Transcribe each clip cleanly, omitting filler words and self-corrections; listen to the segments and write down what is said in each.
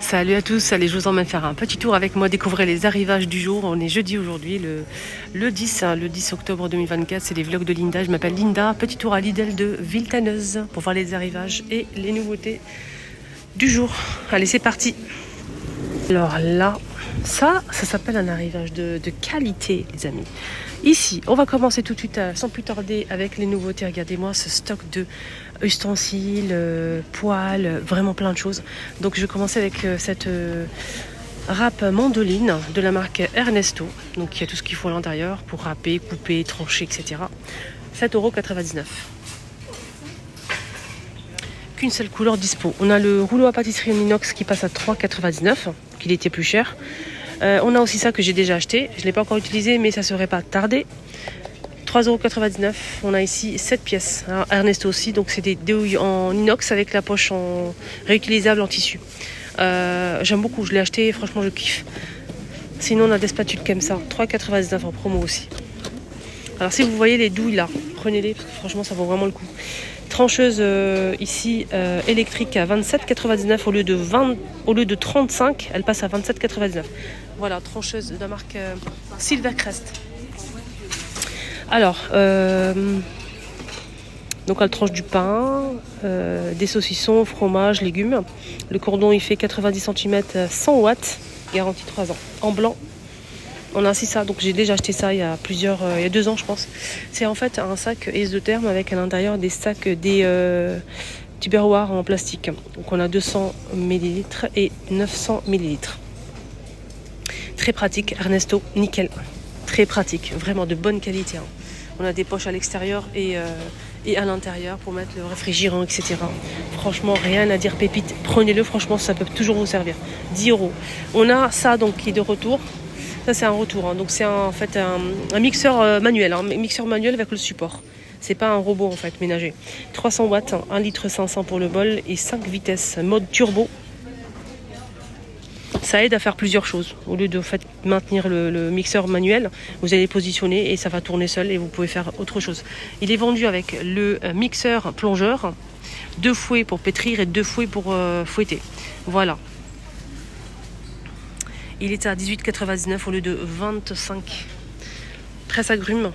Salut à tous, allez, je vous emmène faire un petit tour avec moi, découvrir les arrivages du jour. On est jeudi aujourd'hui, le 10, le 10 octobre 2024, c'est les vlogs de Linda. Je m'appelle Linda, petit tour à Lidl de Villetaneuse pour voir les arrivages et les nouveautés du jour. Allez, c'est parti. Alors là, ça s'appelle un arrivage de qualité, les amis. Ici, on va commencer tout de suite, sans plus tarder, avec les nouveautés. Regardez-moi ce stock de ustensiles, poêles, vraiment plein de choses. Donc je vais commencer avec cette râpe mandoline de la marque Ernesto. Donc il y a tout ce qu'il faut à l'intérieur pour râper, couper, trancher, etc. 7,99 €. Qu'une seule couleur dispo. On a le rouleau à pâtisserie en inox qui passe à 3,99 €, qu'il était plus cher. On a aussi ça que j'ai déjà acheté. Je ne l'ai pas encore utilisé, mais ça ne serait pas tardé. 3,99 €. On a ici 7 pièces. Alors, Ernesto aussi, donc c'est des douilles en inox avec la poche en réutilisable en tissu. J'aime beaucoup, je l'ai acheté, franchement je kiffe. Sinon on a des spatules comme ça, 3,99 € en promo aussi. Alors si vous voyez les douilles là, prenez-les parce que franchement ça vaut vraiment le coup. Trancheuse ici électrique à 27,99 € au lieu de 35, elle passe à 27,99 €. Voilà, trancheuse de la marque Silvercrest. Alors, donc elle tranche du pain, des saucissons, fromage, légumes. Le cordon il fait 90 cm, 100 watts, garantie 3 ans. En blanc, on a ainsi ça, donc j'ai déjà acheté ça il y a 2 ans je pense. C'est en fait un sac isotherme avec à l'intérieur des sacs, des tupperwares en plastique. Donc on a 200 ml et 900 ml. Très pratique, Ernesto, nickel. Très pratique, vraiment de bonne qualité. On a des poches à l'extérieur et à l'intérieur pour mettre le réfrigérant, etc. Franchement, rien à dire, pépite. Prenez-le, franchement, ça peut toujours vous servir. 10 €. On a ça donc qui est de retour. Ça, c'est un retour. Donc, c'est en fait un mixeur manuel. Un mixeur manuel avec le support. C'est pas un robot en fait ménager. 300 watts, 1,5 litre pour le bol et 5 vitesses. Mode turbo. Ça aide à faire plusieurs choses. Au lieu de maintenir le mixeur manuel, vous allez positionner et ça va tourner seul et vous pouvez faire autre chose. Il est vendu avec le mixeur plongeur, 2 fouets pour pétrir et 2 fouets pour fouetter. Voilà. Il est à 18,99 € au lieu de 25. Presse agrumes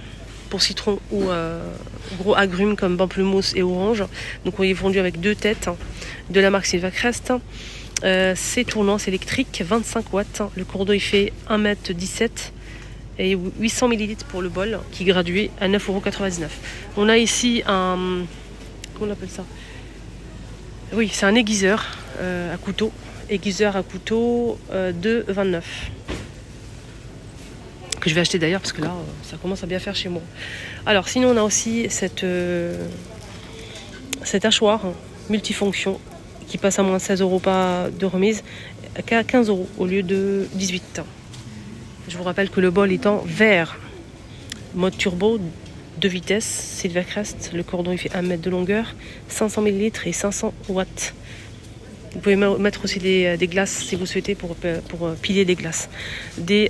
pour citron ou gros agrumes comme pamplemousse et orange. Donc il est vendu avec 2 têtes de la marque Silvercrest. C'est tournant, c'est électrique, 25 watts. Le cordon il fait 1,17 m et 800 ml pour le bol qui est gradué à 9,99 €. On a ici un... Comment on appelle ça? Oui, c'est un aiguiseur à couteau. Aiguiseur à couteau de 29. Que je vais acheter d'ailleurs parce que là, ça commence à bien faire chez moi. Alors sinon on a aussi cet hachoir multifonction qui passe à moins de 16 € pas de remise, qu'à 15 € au lieu de 18. Je vous rappelle que le bol est en verre. Mode turbo, 2 vitesses, Silvercrest. Le cordon il fait 1 mètre de longueur, 500 ml et 500 watts. Vous pouvez mettre aussi des glaces si vous souhaitez pour piler des glaces. Des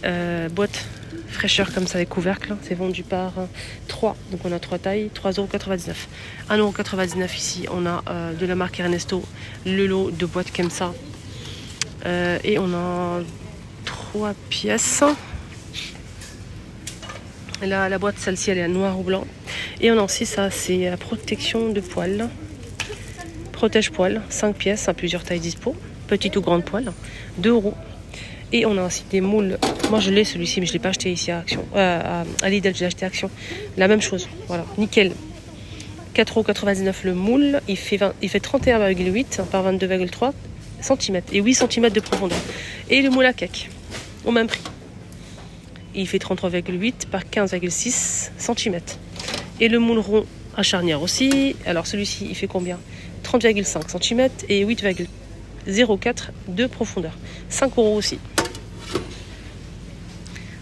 boîtes fraîcheur comme ça avec couvercle, c'est vendu par 3, donc on a 3 tailles, 3,99 €. 1,99 € ici, on a de la marque Ernesto, le lot de boîtes comme ça. Et on a 3 pièces. Là, la boîte, celle-ci, elle est à noir ou blanc. Et on a aussi ça, c'est la protection de poils. Protège poils, 5 pièces, à plusieurs tailles dispo. Petite ou grande poêle, 2 €. Et on a aussi des moules. Moi je l'ai celui-ci, mais je ne l'ai pas acheté ici à Action. À Lidl, j'ai acheté à Action. La même chose. Voilà, nickel. 4,99 € le moule. Il fait 31,8 par 22,3 cm. Et 8 cm de profondeur. Et le moule à cake, au même prix. Il fait 33,8 par 15,6 cm. Et le moule rond à charnière aussi. Alors celui-ci, il fait combien? 30,5 cm et 8,04 de profondeur. 5 € aussi.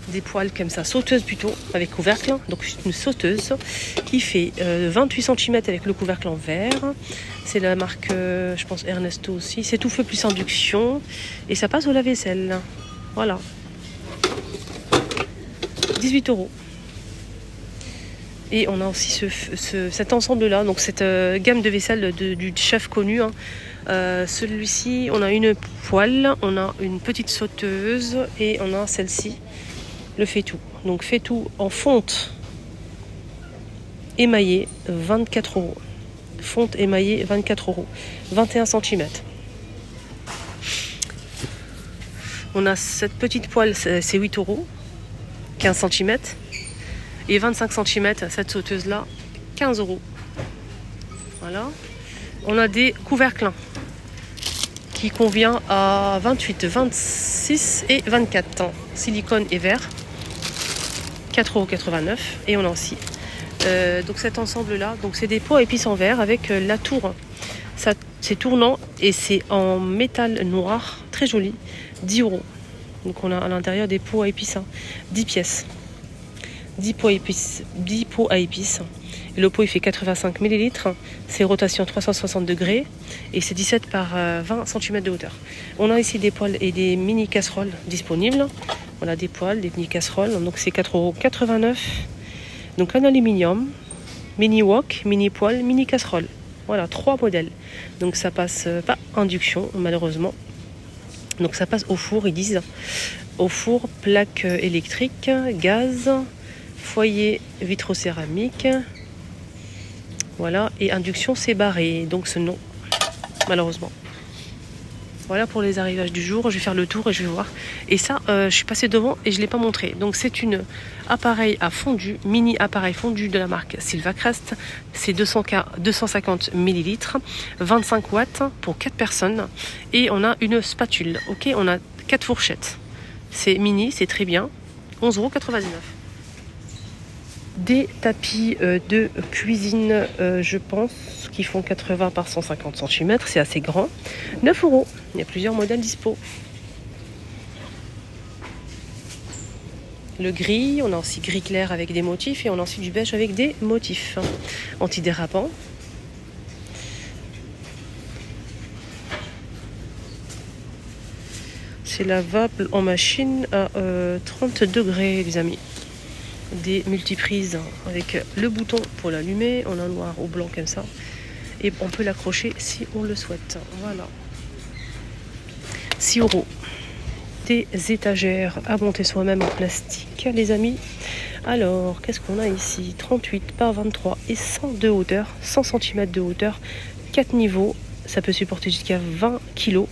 Des poêles comme ça, sauteuse plutôt, avec couvercle. Donc c'est une sauteuse qui fait 28 cm avec le couvercle en verre. C'est la marque, je pense, Ernesto aussi. C'est tout feu plus induction. Et ça passe au lave-vaisselle. Voilà. 18 €. Et on a aussi cet ensemble-là, donc cette gamme de vaisselle du chef connu. Hein. Celui-ci, on a une poêle, on a une petite sauteuse et on a celle-ci, le fait-tout. Donc fait-tout en fonte émaillée, 24 €. Fonte émaillée, 24 €. 21 cm. On a cette petite poêle, c'est 8 €. 15 cm. Et 25 cm, cette sauteuse-là, 15 €. Voilà. On a des couvercles qui convient à 28, 26 et 24 ans. Silicone et verre. 4,89 €. Et on a aussi donc cet ensemble-là. Donc c'est des pots à épices en verre avec la tour. Ça, c'est tournant et c'est en métal noir, très joli. 10 €. Donc on a à l'intérieur des pots à épices, 10 pièces. 10 pots à épices. Et le pot il fait 85 ml. C'est rotation 360 degrés. Et c'est 17 par 20 cm de hauteur. On a ici des poêles et des mini casseroles disponibles. On a des poêles, des mini casseroles. Donc c'est 4,89 €. Donc en aluminium, mini wok, mini poêle, mini casserole. Voilà, 3 modèles. Donc ça passe pas induction malheureusement. Donc ça passe au four, ils disent. Au four, plaque électrique, gaz, foyer vitrocéramique. Voilà, et induction c'est barré, donc ce nom, malheureusement. Voilà pour les arrivages du jour, je vais faire le tour et je vais voir. Et ça, je suis passée devant et je ne l'ai pas montré. Donc c'est une appareil à fondu, mini appareil fondu de la marque Silvacrest. C'est 250 ml, 25 watts pour 4 personnes. Et on a une spatule, ok, on a 4 fourchettes. C'est mini, c'est très bien, 11,99 €. Des tapis de cuisine, je pense, qui font 80 par 150 cm, c'est assez grand. 9 €. Il y a plusieurs modèles dispo. Le gris, on a aussi gris clair avec des motifs et on a aussi du beige avec des motifs. Antidérapant. C'est lavable en machine à 30 degrés, les amis. Des multiprises avec le bouton pour l'allumer. On a noir ou blanc comme ça. Et on peut l'accrocher si on le souhaite. Voilà. 6 €. Des étagères à monter soi-même en plastique, les amis. Alors, qu'est-ce qu'on a ici? 38 par 23 et 100 de hauteur, 100 cm de hauteur, 4 niveaux. Ça peut supporter jusqu'à 20 kg.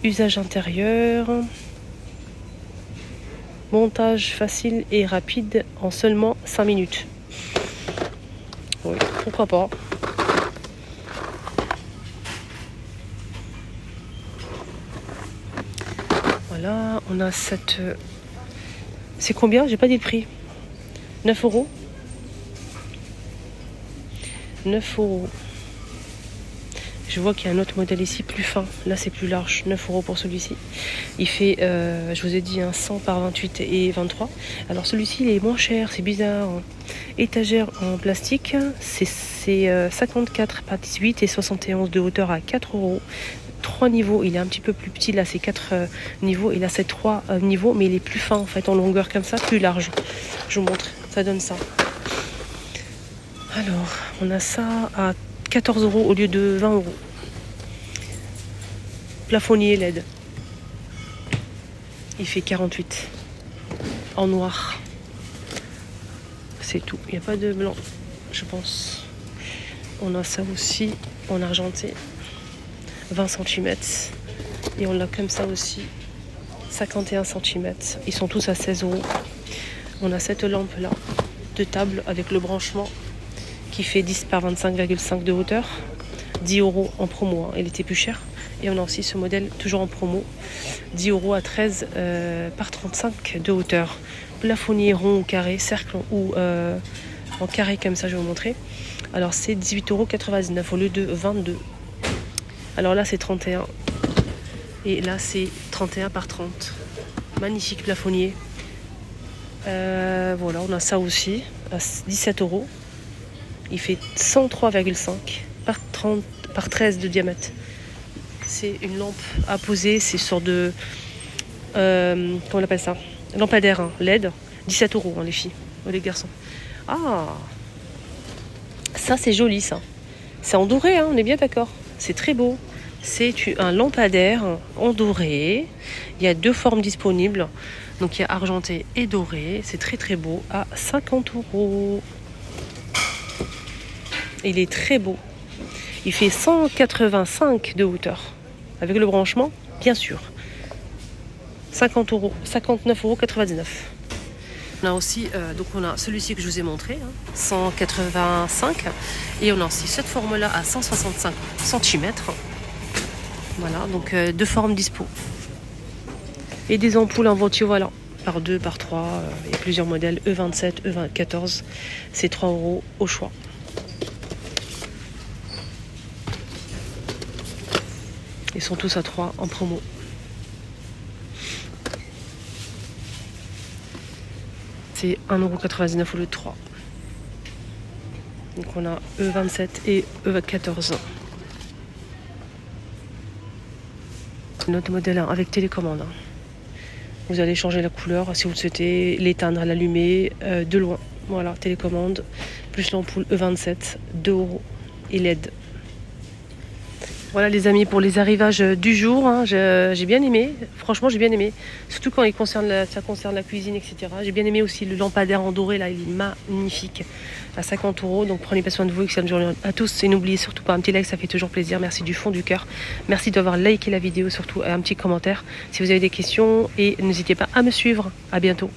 Usage intérieur. Montage facile et rapide en seulement 5 minutes. Oui, pourquoi pas. Voilà, on a cette... C'est combien? J'ai pas dit le prix. 9 €. 9 €. Je vois qu'il y a un autre modèle ici plus fin. Là c'est plus large. 9 € pour celui-ci. Il fait, je vous ai dit, 100 par 28 et 23. Alors celui-ci il est moins cher, c'est bizarre. Étagère en plastique, c'est 54 par 18 et 71 de hauteur à 4 €. 3 niveaux, il est un petit peu plus petit. Là c'est 4 niveaux et là c'est 3 niveaux, mais il est plus fin en fait en longueur comme ça, plus large. Je vous montre, ça donne ça. Alors, on a ça à 14 € au lieu de 20 €. Plafonnier LED. Il fait 48. En noir. C'est tout. Il n'y a pas de blanc, je pense. On a ça aussi en argenté. 20 cm. Et on l'a comme ça aussi. 51 cm. Ils sont tous à 16 €. On a cette lampe là de table avec le branchement qui fait 10 par 25,5 de hauteur. 10 € en promo, hein. Il était plus cher. Et on a aussi ce modèle toujours en promo. 10 € à 13 par 35 de hauteur. Plafonnier rond ou carré, cercle ou en carré comme ça, je vais vous montrer. Alors c'est 18,99 € au lieu de 22. Alors là c'est 31. Et là c'est 31 par 30. Magnifique plafonnier. Voilà, on a ça aussi à 17 €. Il fait 103,5 par 13 de diamètre. C'est une lampe à poser, c'est une sorte de... comment on appelle ça? Lampadaire, hein, LED. 17 € les filles, les garçons. Ah, ça c'est joli ça. C'est en doré, hein, on est bien d'accord. C'est très beau. C'est un lampadaire en doré. Il y a 2 formes disponibles. Donc il y a argenté et doré. C'est très très beau à 50 €. Il est très beau. Il fait 185 de hauteur. Avec le branchement, bien sûr. 50 €, 59,99 €. On a aussi, donc on a celui-ci que je vous ai montré, hein, 185. Et on a aussi cette forme-là à 165 cm. Voilà, donc 2 formes dispo. Et des ampoules en ventiolant, par 2, par 3. Il y a plusieurs modèles, E27, E14. C'est 3 € au choix. Ils sont tous à 3 en promo. C'est 1,99 € au lieu de 3. Donc on a E27 et E14. Notre modèle 1 avec télécommande. Vous allez changer la couleur si vous le souhaitez, l'éteindre, l'allumer de loin. Voilà, télécommande, plus l'ampoule E27, 2 € et LED. Voilà les amis pour les arrivages du jour, hein. J'ai bien aimé, franchement j'ai bien aimé, surtout quand ça concerne la cuisine, etc. J'ai bien aimé aussi le lampadaire en doré, là il est magnifique, à 50 €, donc prenez pas soin de vous, excellente journée à tous, et n'oubliez surtout pas un petit like, ça fait toujours plaisir, merci du fond du cœur, merci d'avoir liké la vidéo, surtout un petit commentaire si vous avez des questions, et n'hésitez pas à me suivre, à bientôt.